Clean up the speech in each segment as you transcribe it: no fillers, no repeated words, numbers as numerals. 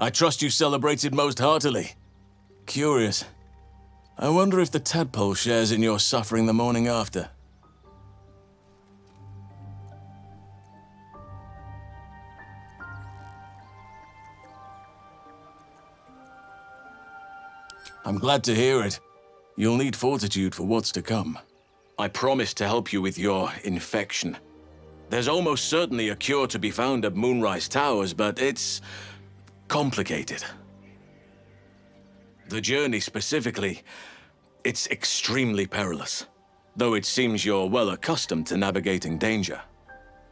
I trust you celebrated most heartily. Curious. I wonder if the tadpole shares in your suffering the morning after. I'm glad to hear it. You'll need fortitude for what's to come. I promise to help you with your infection. There's almost certainly a cure to be found at Moonrise Towers, but it's complicated. The journey specifically, it's extremely perilous, though it seems you're well accustomed to navigating danger.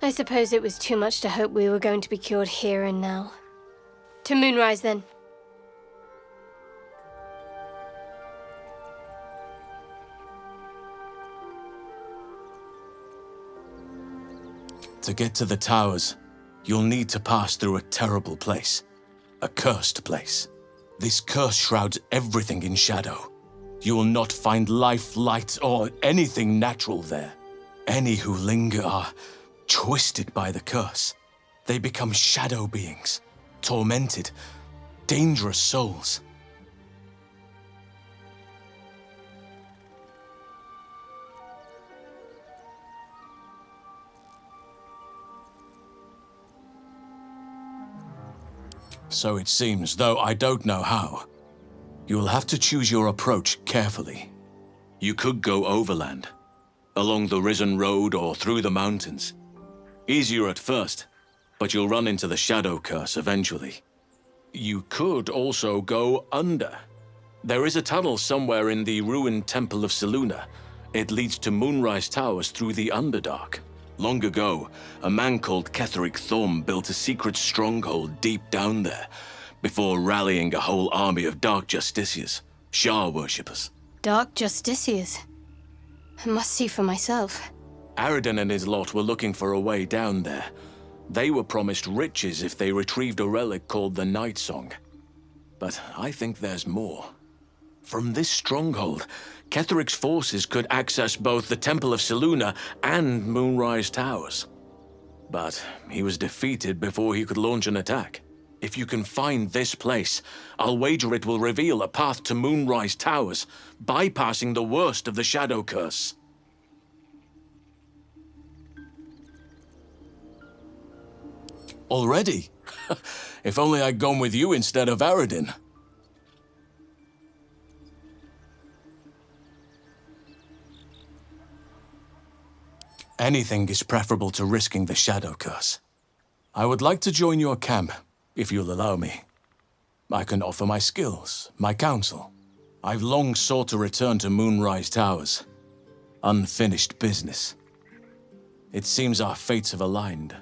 I suppose it was too much to hope we were going to be cured here and now. To Moonrise, then. To get to the towers, you'll need to pass through a terrible place. A cursed place. This curse shrouds everything in shadow. You will not find life, light, or anything natural there. Any who linger are twisted by the curse. They become shadow beings, tormented, dangerous souls. So it seems, though I don't know how. You'll have to choose your approach carefully. You could go overland, along the Risen Road or through the mountains. Easier at first, but you'll run into the Shadow Curse eventually. You could also go under. There is a tunnel somewhere in the ruined Temple of Selûne. It leads to Moonrise Towers through the Underdark. Long ago, a man called Ketheric Thorm built a secret stronghold deep down there, before rallying a whole army of Dark Justiciars, Shah worshippers. Dark Justiciars? I must see for myself. Aridin and his lot were looking for a way down there. They were promised riches if they retrieved a relic called the Night Song. But I think there's more. From this stronghold, Ketheric's forces could access both the Temple of Selûne and Moonrise Towers. But he was defeated before he could launch an attack. If you can find this place, I'll wager it will reveal a path to Moonrise Towers, bypassing the worst of the Shadow Curse. Already? If only I'd gone with you instead of Aridin. Anything is preferable to risking the Shadow Curse. I would like to join your camp, if you'll allow me. I can offer my skills, my counsel. I've long sought to return to Moonrise Towers. Unfinished business. It seems our fates have aligned.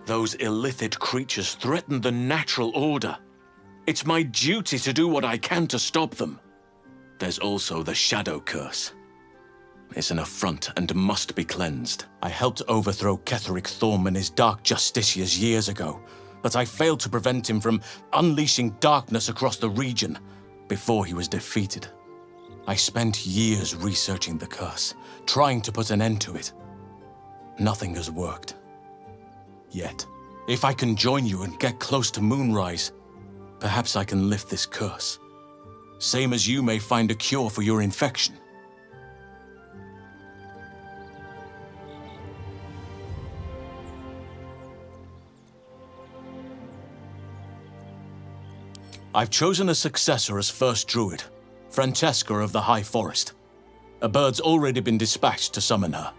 Those illithid creatures threaten the natural order. It's my duty to do what I can to stop them. There's also the Shadow Curse. It's an affront and must be cleansed. I helped overthrow Ketheric Thorm and his Dark Justiciars years ago, but I failed to prevent him from unleashing darkness across the region before he was defeated. I spent years researching the curse, trying to put an end to it. Nothing has worked. Yet, if I can join you and get close to Moonrise, perhaps I can lift this curse. Same as you may find a cure for your infection. I've chosen a successor as first druid, Francesca of the High Forest. A bird's already been dispatched to summon her.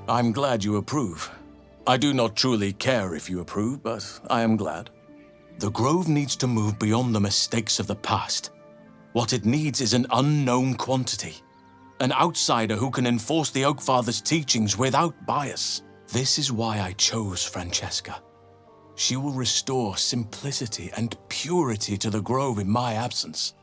I'm glad you approve. I do not truly care if you approve, but I am glad. The Grove needs to move beyond the mistakes of the past. What it needs is an unknown quantity. An outsider who can enforce the Oakfather's teachings without bias. This is why I chose Francesca. She will restore simplicity and purity to the Grove in my absence.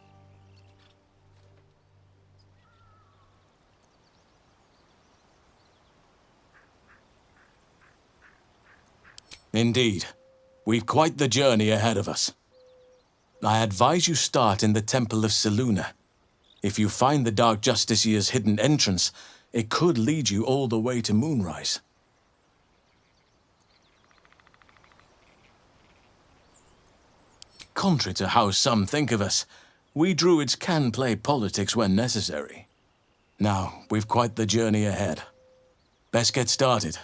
Indeed. We've quite the journey ahead of us. I advise you start in the Temple of Seluna. If you find the Dark Justiciar's hidden entrance, it could lead you all the way to Moonrise. Contrary to how some think of us, we druids can play politics when necessary. Now, we've quite the journey ahead. Best get started.